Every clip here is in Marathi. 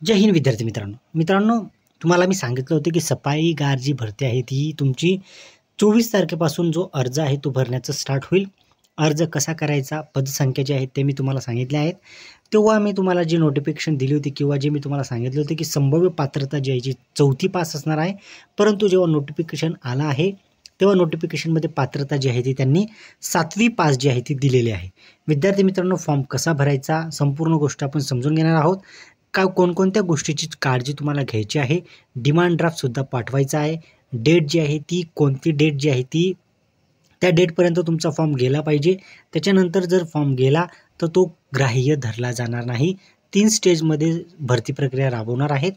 जय हिंद विद्यार्थी मित्रांनो तुम्हाला मी सांगितलं होतं की सफाईगार जी भरती आहे ती तुमची 24 तारखेपासून जो अर्ज आहे तो भरण्याचं स्टार्ट होईल. अर्ज कसा करायचा, पदसंख्या जी आहेत ते मी तुम्हाला सांगितले आहेत. तेव्हा मी तुम्हाला जी नोटिफिकेशन दिली होती किंवा जे मी तुम्हाला सांगितलं होतं की संभाव्य पात्रता जी आहे जी 4थी पास असणार आहे. परंतु जेव्हा नोटिफिकेशन आला आहे तेव्हा नोटिफिकेशनमध्ये पात्रता जी आहे ती त्यांनी 7वी पास जी आहे ती दिलेली आहे. विद्यार्थी मित्रांनो, फॉर्म कसा भरायचा संपूर्ण गोष्ट आपण समजून घेणार आहोत. कोणकोणत्या गोष्टीची काळजी तुम्हाला घ्यायची आहे. डिमांड ड्राफ्टसुद्धा पाठवायचा आहे. डेट जी आहे ती कोणती डेट जी आहे ती त्या डेटपर्यंत तुमचा फॉर्म गेला पाहिजे. त्याच्यानंतर जर फॉर्म गेला तर तो ग्राह्य धरला जाणार नाही. 3 स्टेजमध्ये भरती प्रक्रिया राबवणार आहेत.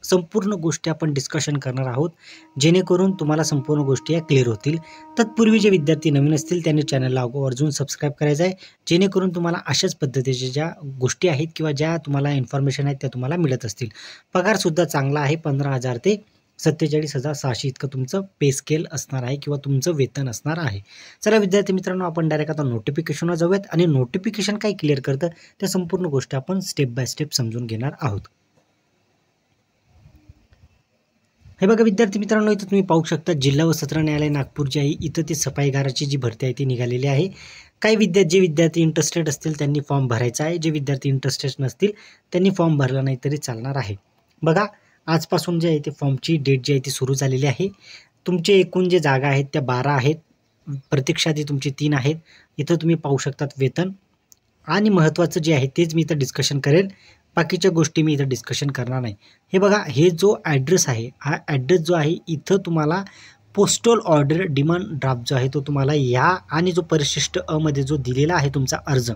संपूर्ण गोष्टी आपण डिस्कशन करणार आहोत जेणेकरून तुम्हाला संपूर्ण गोष्टी या क्लिअर होतील. तत्पूर्वी जे विद्यार्थी नवीन असतील त्यांनी चॅनलला आवर्जून सबस्क्राईब करायचं आहे जेणेकरून तुम्हाला अशाच पद्धतीच्या ज्या गोष्टी आहेत किंवा ज्या तुम्हाला इन्फॉर्मेशन आहेत त्या तुम्हाला मिळत असतील. पगारसुद्धा चांगला आहे. 15,000 ते 47,600 इतकं तुमचं पे स्केल असणार आहे किंवा तुमचं वेतन असणार आहे. चला विद्यार्थी मित्रांनो, आपण डायरेक्ट आता नोटिफिकेशनवर जाऊयात आणि नोटिफिकेशन काय क्लिअर करतं त्या संपूर्ण गोष्टी आपण स्टेप बाय स्टेप समजून घेणार आहोत. हे बघा विद्यार्थी मित्रांनो, इथं तुम्ही पाहू शकता जिल्हा व सत्र न्यायालय नागपूर जे आहे इथं ती सफाईगाराची जी भरती आहे ती निघालेली आहे. जे विद्यार्थी इंटरेस्टेड असतील त्यांनी फॉर्म भरायचा आहे. जे विद्यार्थी इंटरेस्टेड नसतील त्यांनी फॉर्म भरला नाही तरी चालणार आहे. बघा, आजपासून जे आहे ते फॉर्मची डेट जी आहे ती सुरू झालेली आहे. तुमचे एकूण जे जागा आहेत त्या 12 आहेत. प्रतीक्षा ती तुमची 3 आहेत. इथं तुम्ही पाहू शकतात वेतन आणि महत्त्वाचं जे आहे तेच मी इथं डिस्कशन करेल. बाकीच्या गोष्टी मी इथं डिस्कशन करणार नाही. हे बघा, हे जो ॲड्रेस आहे हा ॲड्रेस जो आहे इथं तुम्हाला पोस्टल ऑर्डर डिमांड ड्राफ्ट जो आहे तो तुम्हाला या आणि जो परिशिष्ट अ मध्ये जो दिलेला आहे तुमचा अर्ज,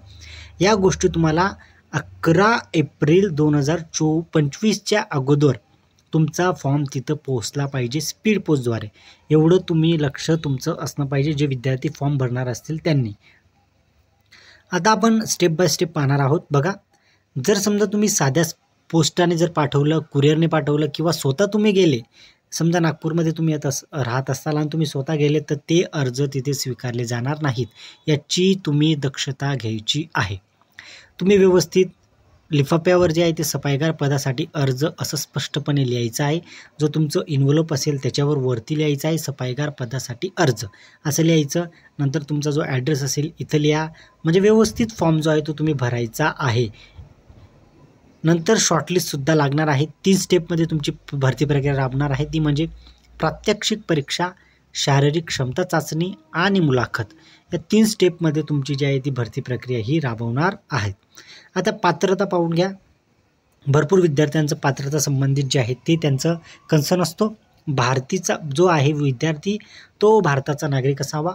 या गोष्टी तुम्हाला 11 एप्रिल 2025च्या अगोदर तुमचा फॉर्म तिथं पोहोचला पाहिजे स्पीड पोस्टद्वारे. एवढं तुम्ही लक्ष तुमचं असणं पाहिजे जे विद्यार्थी फॉर्म भरणार असतील त्यांनी. आता आपण स्टेप बाय स्टेप पाहणार आहोत. बघा, जर समजा तुम्ही साध्या पोस्टाने जर पाठवलं, कुरिअरने पाठवलं किंवा स्वतः तुम्ही गेले, समजा नागपूरमध्ये तुम्ही राहत असाल आणि तुम्ही स्वतः गेले तर ते अर्ज तिथे स्वीकारले जाणार नाहीत. याची तुम्ही दक्षता घ्यायची आहे. तुम्ही व्यवस्थित लिफाफ्यावर जे आहे ते सफाईगार पदासाठी अर्ज असं स्पष्टपणे लिहायचं आहे. जो तुमचं इन्व्हॉल्प असेल त्याच्यावर वरती लिहायचं आहे सफाईगार पदासाठी अर्ज असं लिहायचं. नंतर तुमचा जो ॲड्रेस असेल इथं लिहा. म्हणजे व्यवस्थित फॉर्म जो आहे तो तुम्ही भरायचा आहे. नंतर शॉर्टलिस्टसुद्धा लागणार आहे. 3 स्टेपमध्ये तुमची भरती प्रक्रिया राबणार आहे. ती म्हणजे प्रात्यक्षिक परीक्षा, शारीरिक क्षमता चाचणी आणि मुलाखत. या 3 स्टेपमध्ये तुमची जी आहे ती भरती प्रक्रिया ही राबवणार आहे. आता पात्रता पाहून घ्या. भरपूर विद्यार्थ्यांचं पात्रता संबंधित जे आहे ते त्यांचं कन्सर्न असतो. भारतीचा जो आहे विद्यार्थी तो भारताचा नागरिक असावा.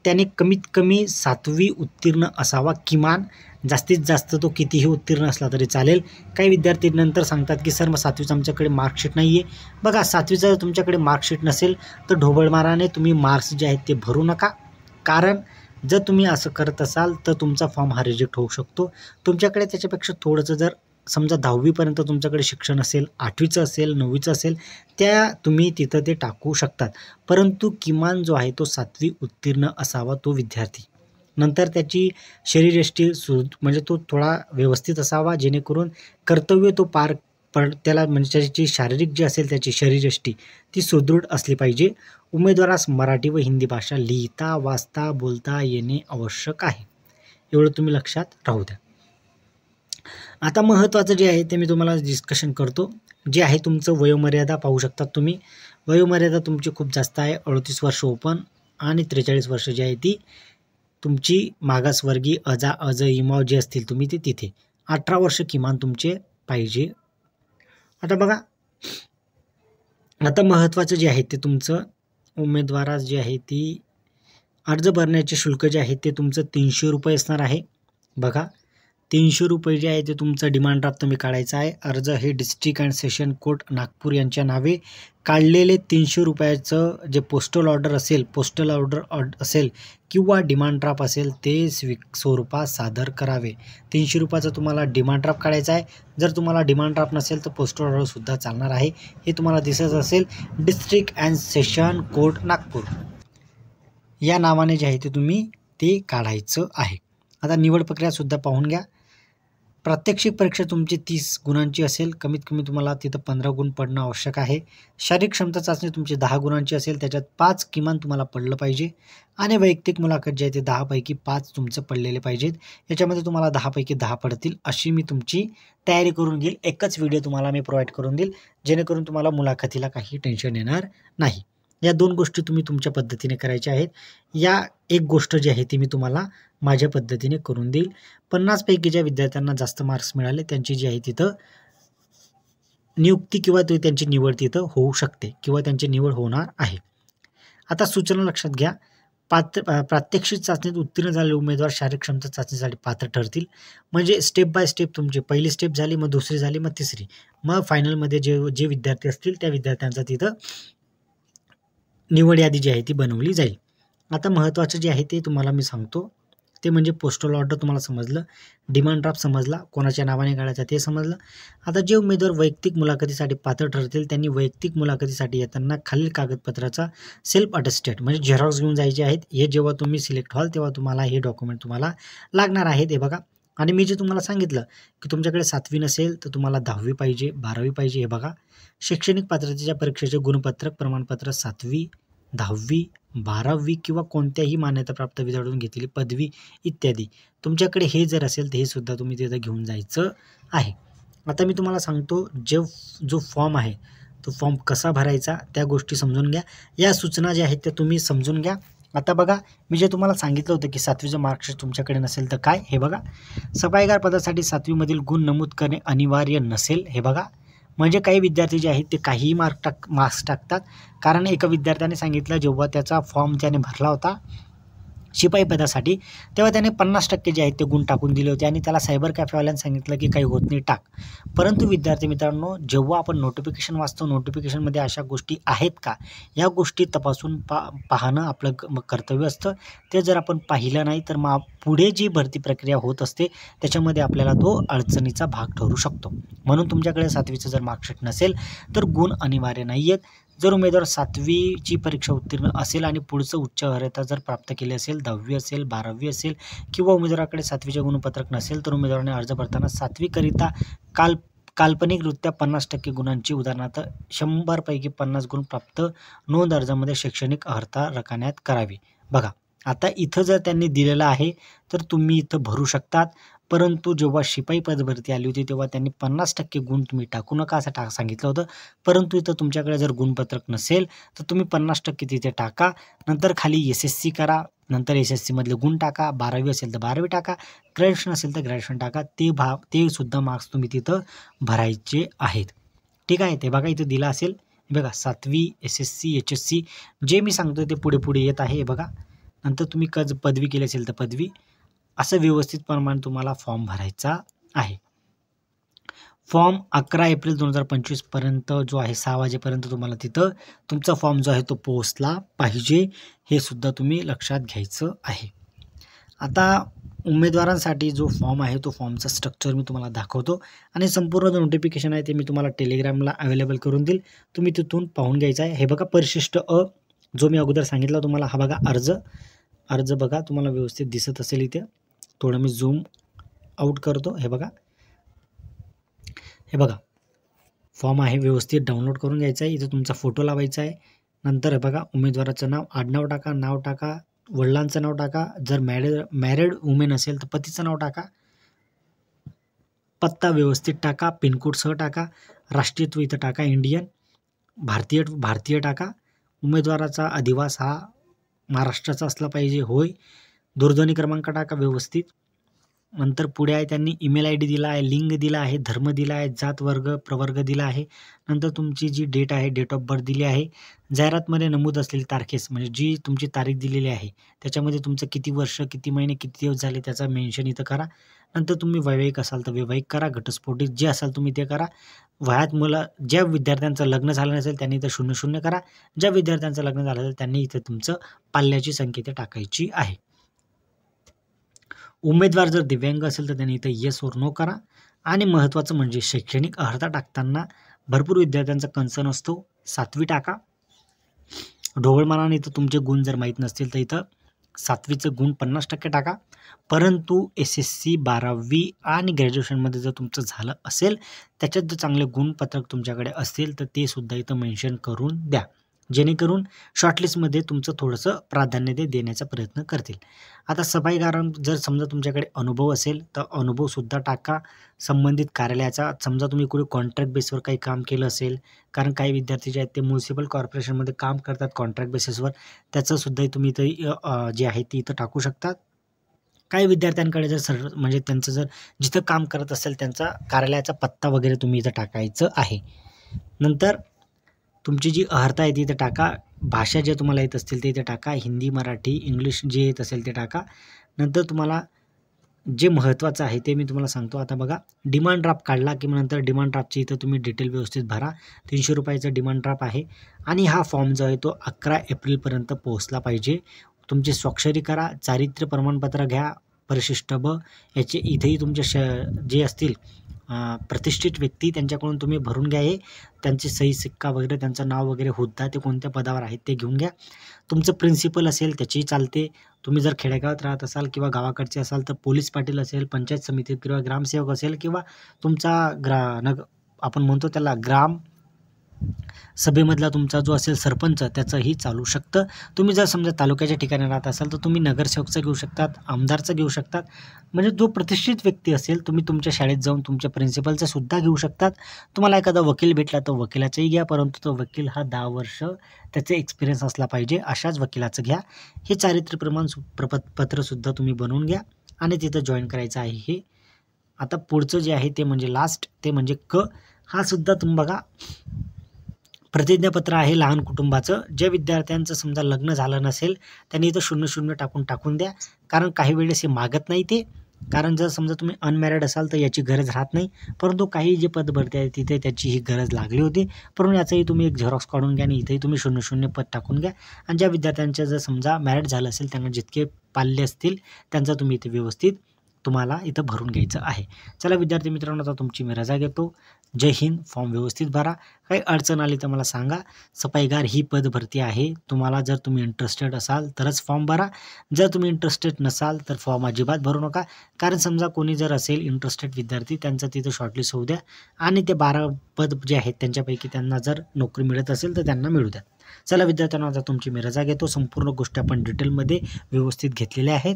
त्याने कमीत कमी 7वी उत्तीर्ण असावा किमान. जास्तीत जास्त तो कितीही उत्तीर्ण असला तरी चालेल. काही विद्यार्थी नंतर सांगतात की सर मग 7वीचं आमच्याकडे मार्कशीट नाही आहे. बघा, 7वीचं जर तुमच्याकडे मार्कशीट नसेल तर ढोबळमाराने तुम्ही मार्क्स जे आहेत ते भरू नका. कारण जर तुम्ही असं करत असाल तर तुमचा फॉर्म हा रिजेक्ट होऊ शकतो. तुमच्याकडे त्याच्यापेक्षा थोडंसं जर समजा 10वीपर्यंत तुमच्याकडे शिक्षण असेल, 8वीचं असेल, 9वीचं असेल, त्या तुम्ही तिथं ते टाकू शकतात. परंतु किमान जो आहे तो 7वी उत्तीर्ण असावा तो विद्यार्थी. नंतर त्याची शरीरयष्टी म्हणजे तो थोडा व्यवस्थित असावा जेणेकरून कर्तव्य तो त्याला म्हणजे त्याची शारीरिक जी असेल त्याची शरीरयष्टी ती सुदृढ असली पाहिजे. उमेदवारास मराठी व हिंदी भाषा लिहिता, वाचता, बोलता येणे आवश्यक आहे. एवढं तुम्ही लक्षात राहू द्या. आता महत्त्वाचं जे आहे ते मी तुम्हाला डिस्कशन करतो. जे आहे तुमचं वयोमर्यादा पाहू शकतात तुम्ही. वयोमर्यादा तुमची खूप जास्त आहे. 38 वर्ष ओपन आणि 43 वर्ष जी आहे ती तुमची मागासवर्गीय अज इमाव जे असतील तुम्ही ते तिथे. 18 वर्ष किमान तुमचे पाहिजे. आता बघा, आता महत्त्वाचं जे आहे ते तुमचं उमेदवारास जे आहे ती अर्ज भरण्याचे शुल्क जे आहे ते तुमचं 300 रुपये असणार आहे. बघा, 300 रुपये जे आहे ते तुमचं डिमांड ड्राफ्ट तुम्ही काढायचा आहे. अर्ज हे district and session court Nagpur यांच्या नावे काढलेले 300 रुपयाचं जे पोस्टल ऑर्डर असेल किंवा डिमांड ड्राफ्ट असेल ते स्वरूपात सादर करावे. 300 रुपयाचं तुम्हाला डिमांड ड्राफ्ट काढायचा आहे. जर तुम्हाला डिमांड ड्राफ्ट नसेल तर पोस्टल ऑर्डरसुद्धा चालणार आहे. हे तुम्हाला दिसत असेल district and session court Nagpur या नावाने जे आहे ते तुम्ही ते काढायचं आहे. आता निवड प्रक्रियासुद्धा पाहून घ्या. प्रात्यक्षिक परीक्षा तुमची 30 गुणांची असेल, कमीत कमी तुम्हाला तिथं 15 गुण पडणं आवश्यक आहे. शारीरिक क्षमता चाचणी तुमची 10 गुणांची असेल, त्याच्यात 5 किमान तुम्हाला पडलं पाहिजे आणि वैयक्तिक मुलाखत जे आहे ते 10 पैकी 5 तुमचं पडलेले पाहिजेत. याच्यामध्ये तुम्हाला 10 पैकी 10 पडतील अशी मी तुमची तयारी करून घेईल. एकच व्हिडिओ तुम्हाला मी प्रोव्हाइड करून देईल, जेणेकरून तुम्हाला मुलाखतीला काही टेन्शन येणार नाही. या 2 गोष्टी तुम्ही तुमच्या पद्धतीने करायच्या आहेत. या एक गोष्ट जी आहे ती मी तुम्हाला माझ्या पद्धतीने करून देईल. 50 पैकी ज्या विद्यार्थ्यांना जास्त मार्क्स मिळाले त्यांची जी आहे तिथं नियुक्ती किंवा त्यांची निवड तिथं होऊ शकते किंवा त्यांची निवड होणार आहे. आता सूचना लक्षात घ्या. प्रात्यक्षिक चाचणीत उत्तीर्ण झालेले उमेदवार शारीरिक क्षमता चाचणीसाठी पात्र ठरतील. म्हणजे स्टेप बाय स्टेप तुमची पहिली स्टेप झाली, मग दुसरी झाली, मग तिसरी, मग फायनलमध्ये जे विद्यार्थी असतील त्या विद्यार्थ्यांचा तिथं निवड यादी जी आहे ती बनवली जाईल. आता महत्त्वाचं जे आहे ते तुम्हाला मी सांगतो, ते म्हणजे पोस्टल ऑर्डर तुम्हाला समजलं, डिमांड ड्राफ्ट समजला, कोणाच्या नावाने काढायचा ते समजलं. आता जे उमेदवार वैयक्तिक मुलाखतीसाठी पात्र ठरतील त्यांनी वैयक्तिक मुलाखतीसाठी येताना खालील कागदपत्राचा सेल्फ अटेस्टेड म्हणजे झेरॉक्स घेऊन जायचे आहेत. हे जेव्हा तुम्ही सिलेक्ट व्हाल तेव्हा तुम्हाला हे डॉक्युमेंट तुम्हाला लागणार आहेत. हे बघा, आणि मी जे तुम्हाला सांगितलं की तुमच्याकडे 7वी नसेल तर तुम्हाला 10वी पाहिजे, 12वी पाहिजे. हे बघा, शैक्षणिक पात्रतेच्या परीक्षेचे गुणपत्रक, प्रमाणपत्र 7वी, 10वी, 12वी किंवा कोणत्याही मान्यताप्राप्त विद्यार्थ्यांनी घेतलेली पदवी इत्यादी. तुमच्याकडे हे जर असेल तर हे सुद्धा तुम्ही तिथं घेऊन जायचं आहे. आता मी तुम्हाला सांगतो जो फॉर्म आहे तो फॉर्म कसा भरायचा त्या गोष्टी समजून घ्या. या सूचना ज्या आहेत त्या तुम्ही समजून घ्या. आता बघा, मी जे तुम्हाला सांगितलं होतं की 7वीचं मार्कशीट तुमच्याकडे नसेल तर काय, हे बघा, सफाईगार पदासाठी 7वीमधील गुण नमूद करणे अनिवार्य नसेल. हे बघा, म्हणजे काही विद्यार्थी जे आहेत ते काहीही मार्क्स टाकतात. कारण एका विद्यार्थ्याने सांगितलं जेव्हा त्याचा फॉर्म त्याने भरला होता शिपाई पदासाठी तेव्हा त्याने 50% जे आहेत ते गुण टाकून दिले होते आणि त्याला सायबर कॅफेवाल्यांनी सांगितलं की काही होत नाही, टाक. परंतु विद्यार्थी मित्रांनो, जेव्हा आपण नोटिफिकेशन वाचतो, नोटिफिकेशनमध्ये अशा गोष्टी आहेत का या गोष्टी तपासून पाहणं आपलं कर्तव्य असतं. ते जर आपण पाहिलं नाही तर मग पुढे जी भरती प्रक्रिया होत असते त्याच्यामध्ये आपल्याला तो अडचणीचा भाग ठरू शकतो. म्हणून तुमच्याकडे 7वीचं जर मार्कशीट नसेल तर गुण अनिवार्य नाही आहेत. जर उमेदवार 7वीची परीक्षा उत्तीर्ण असेल आणि पुढचं उच्च अर्हता जर प्राप्त केली असेल, 10वी असेल, 12वी असेल किंवा उमेदवाराकडे 7वीचे गुणपत्रक नसेल तर उमेदवाराने अर्ज भरताना 7वीकरिता काल्पनिकरित्या 50% गुणांची, उदाहरणार्थ 100 पैकी 50 गुण प्राप्त नोंद अर्जामध्ये शैक्षणिक अर्हता रकान्यात करावी. बघा, आता इथं जर त्यांनी दिलेलं आहे तर तुम्ही इथं भरू शकतात. परंतु जेव्हा शिपाई पदभरती आली होती तेव्हा त्यांनी 50% गुण तुम्ही टाकू नका असं सांगितलं होतं. परंतु इथं तुमच्याकडे जर गुणपत्रक नसेल तर तुम्ही 50% तिथे टाका. नंतर खाली SSC करा, नंतर SSC मधले गुण टाका, 12वी असेल तर 12वी टाका, ग्रॅज्युएशन असेल तर ग्रॅज्युएशन टाका. ते सुद्धा मार्क्स तुम्ही तिथं भरायचे आहेत. ठीक आहे, ते बघा इथं दिलं असेल. बघा, 7वी, SSC, HSC जे मी सांगतो ते पुढे पुढे येत आहे. बघा, नंतर तुम्ही पदवी केली असेल तर पदवी, असं व्यवस्थित प्रमाणे तुम्हाला फॉर्म भरायचा आहे. फॉर्म 11 एप्रिल 2025 पर्यंत जो आहे 6 वाजेपर्यंत तुम्हाला तिथं तुमचा फॉर्म जो आहे तो पोहोचला पाहिजे. हे सुद्धा तुम्ही लक्षात घ्यायचं आहे. आता उमेदवारांसाठी जो फॉर्म आहे तो फॉर्मचा स्ट्रक्चर मी तुम्हाला दाखवतो आणि संपूर्ण जो नोटिफिकेशन आहे ते मी तुम्हाला टेलिग्रामला अवेलेबल करून देईल. तुम्ही तिथून पाहून घ्यायचा आहे. हे बघा, परिशिष्ट अ जो मी अगोदर सांगितला तुम्हाला, हा बघा अर्ज बघा, तुम्हाला व्यवस्थित दिसत असेल इथे. थोडं मी झूम आउट करतो. हे बघा फॉर्म आहे, व्यवस्थित डाउनलोड करून घ्यायचा आहे. इथं तुमचा फोटो लावायचा आहे. नंतर हे बघा, उमेदवाराचं नाव, आडनाव टाका, नाव टाका, वडिलांचं नाव टाका, जर मॅरिड वुमेन असेल तर पतीचं नाव टाका, पत्ता व्यवस्थित टाका, पिनकोडसह टाका, राष्ट्रीयत्व इथं टाका, इंडियन, भारतीय टाका. उमेदवाराचा अधिवास हा महाराष्ट्राचा असला पाहिजे, होय. दूरध्वनी क्रमांक टाका व्यवस्थित. नंतर पुढे आहे त्यांनी ईमेल ID दिला आहे, लिंग दिला आहे, धर्म दिला आहे, जात वर्ग प्रवर्ग दिला आहे. नंतर तुमची जी डेट आहे, डेट ऑफ बर्थ दिली आहे. जाहिरातमध्ये नमूद असलेली तारखेस म्हणजे जी तुमची तारीख दिलेली आहे त्याच्यामध्ये तुमचं किती वर्ष, किती महिने, किती दिवस झाले त्याचा मेन्शन इथं करा. नंतर तुम्ही वैवाहिक असाल तर वैवाहिक करा, घटस्फोटित जे असाल तुम्ही ते करा. वयात ज्या विद्यार्थ्यांचं लग्न झालं नसेल त्यांनी इथं 00 करा. ज्या विद्यार्थ्यांचं लग्न झालं असेल त्यांनी इथं तुमचं पाल्याची संख्या इथे टाकायची आहे. उमेदवार जर दिव्यांग असेल तर त्यांनी इथं येस और नो करा. आणि महत्त्वाचं म्हणजे शैक्षणिक अर्हता टाकताना भरपूर विद्यार्थ्यांचा कन्सर्न असतो, 7वी टाका. ढोबळमानाने इथं तुमचे गुण जर माहीत नसतील तर इथं 7वीचं गुण 50% टाका. परंतु SSC 12वी आणि ग्रॅज्युएशनमध्ये जर तुमचं झालं असेल, त्याच्यात जर चांगले गुणपत्रक तुमच्याकडे असतील तर ते सुद्धा इथं मेन्शन करून द्या, जेणेकरून शॉर्टलिस्टमध्ये तुमचं थोडंसं प्राधान्य ते देण्याचा प्रयत्न करतील. आता सफाईगारां जर समजा तुमच्याकडे अनुभव असेल तर अनुभवसुद्धा टाका. संबंधित कार्यालयाचा, समजा तुम्ही कुठे कॉन्ट्रॅक्ट बेसवर काही काम केलं असेल, कारण काही विद्यार्थी जे आहेत ते म्युनिसिपल कॉर्पोरेशनमध्ये काम करतात कॉन्ट्रॅक्ट बेसिसवर, त्याचंसुद्धा तुम्ही इथं जे आहे ते इथं टाकू शकता. काही विद्यार्थ्यांकडे जर म्हणजे त्यांचं जर जिथं काम करत असेल त्यांचा कार्यालयाचा पत्ता वगैरे तुम्ही इथं टाकायचं आहे. नंतर तुमची जी अर्हता आहे ती इथं टाका. भाषा जे तुम्हाला येत असतील ते इथे टाका. हिंदी, मराठी, इंग्लिश जे येत असेल ते टाका. नंतर तुम्हाला जे महत्त्वाचं आहे ते मी तुम्हाला सांगतो. आता बघा, डिमांड ड्राफ्ट काढला की मग नंतर डिमांड ड्राफ्टची इथं तुम्ही डिटेल व्यवस्थित भरा. 300 रुपयाचा डिमांड ड्राफ्ट आहे आणि हा फॉर्म जो आहे तो 11 एप्रिलपर्यंत पोहोचला पाहिजे. तुमची स्वाक्षरी करा, चारित्र्य प्रमाणपत्र घ्या, परिशिष्ट ब याचे इथेही तुमचे जे असतील प्रतिष्ठित व्यक्ती त्यांच्याकडून तुम्ही भरून घ्या. हे त्यांची सही शिक्का वगैरे, त्यांचं नाव वगैरे, हुद्दा, ते कोणत्या पदावर आहेत ते घेऊन घ्या. तुमचं प्रिन्सिपल असेल त्याचीही चालते. तुम्ही जर खेडेगावात राहत असाल किंवा गावाकडचे असाल तर पोलीस पाटील असेल, पंचायत समितीत किंवा ग्रामसेवक असेल किंवा तुमचा आपण म्हणतो त्याला ग्राम सभेमधला तुमचा जो असेल सरपंच, त्याचंही चालू शकतं. तुम्ही जर समजा तालुक्याच्या ठिकाणी राहत असाल तर तुम्ही नगरसेवकचं घेऊ शकतात, आमदारचं घेऊ शकतात. म्हणजे जो प्रतिष्ठित व्यक्ती असेल तुम्ही तुमच्या शाळेत जाऊन तुमच्या प्रिन्सिपलचं सुद्धा घेऊ शकतात. तुम्हाला एखादा वकील भेटला तर वकिलाचंही घ्या, परंतु तो वकील हा 10 वर्ष त्याचे एक्सपिरियन्स असला पाहिजे, अशाच वकिलाचं घ्या. हे चारित्र्य प्रमाणपत्रसुद्धा तुम्ही बनवून घ्या आणि तिथं जॉईन करायचं आहे. हे आता पुढचं जे आहे ते म्हणजे लास्ट, ते म्हणजे हा सुद्धा तुम्ही बघा, प्रतिज्ञापत्र आहे लहान कुटुंबाचं. ज्या विद्यार्थ्यांचं समजा लग्न झालं नसेल त्यांनी इथं 00 टाकून द्या, कारण काही वेळेस हे मागत नाही ते. कारण जर समजा तुम्ही अनमॅरिड असाल तर याची गरज राहत नाही, परंतु काही जे पद भरती आहे तिथे त्याची ही गरज लागली होती. परंतु याचंही तुम्ही एक झेरॉक्स काढून घ्या आणि इथेही तुम्ही 00 पद टाकून घ्या. आणि ज्या विद्यार्थ्यांचं जर समजा मॅरिड झालं असेल त्यांना जितके पाल्य असतील त्यांचा तुम्ही इथे व्यवस्थित तुम्हाला इथं भरून घ्यायचं आहे. चला विद्यार्थी मित्रांनो, आता तुमची मी रजा घेतो. जय हिंद. फॉर्म व्यवस्थित भरा. काही अडचण आली तर मला सांगा. सफाईगार ही पद भरती आहे. तुम्हाला जर तुम्ही इंटरेस्टेड असाल तरच फॉर्म भरा. जर तुम्ही इंटरेस्टेड नसाल तर फॉर्म अजिबात भरू नका. कारण समजा कोणी जर असेल इंटरेस्टेड विद्यार्थी, त्यांचं तिथं शॉर्टलिस्ट होऊ द्या आणि ते 12 पद जे आहेत त्यांच्यापैकी त्यांना जर नोकरी मिळत असेल तर त्यांना मिळू द्या. चला विद्यार्थ्यांना, आता तुमची मी रजा घेतो. संपूर्ण गोष्टी आपण डिटेलमध्ये व्यवस्थित घेतलेल्या आहेत.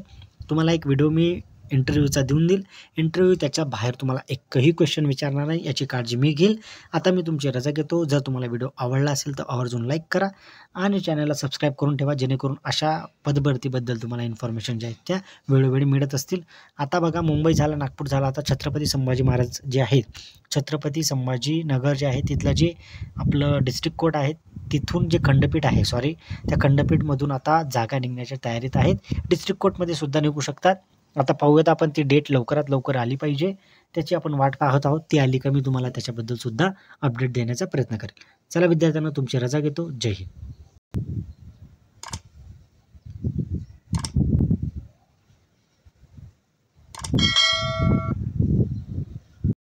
तुम्हाला एक व्हिडिओ मी इंटरव्ह्यूचा देऊन देईल. इंटरव्ह्यू त्याच्या बाहेर तुम्हाला एकही क्वेश्चन विचारणार नाही, याची काळजी मी घेईल. आता मी तुमची रजा घेतो. जर तुम्हाला व्हिडिओ आवडला असेल तर आवर्जून लाईक करा आणि चॅनलला सबस्क्राईब करून ठेवा, जेणेकरून अशा पदभरतीबद्दल तुम्हाला इन्फॉर्मेशन ज्या आहेत त्या वेळोवेळी मिळत असतील. आता बघा, मुंबई झाला, नागपूर झाला, आता छत्रपती संभाजी महाराज जे आहेत, छत्रपती संभाजीनगर जे आहे तिथलं जे आपलं डिस्ट्रिक्ट कोर्ट आहे, तिथून जे खंडपीठ आहे, त्या खंडपीठमधून आता जागा निघण्याच्या तयारीत आहेत. डिस्ट्रिक्ट कोर्टमध्ये सुद्धा निघू शकतात. आता पाहूयात आपण, ती डेट लवकरात लवकर आली पाहिजे, त्याची आपण वाट पाहत आहोत. ती आली का मी तुम्हाला त्याच्याबद्दल सुद्धा अपडेट देण्याचा प्रयत्न करेल. चला विद्यार्थ्यांना, तुमची रजा घेतो. जय हिंद.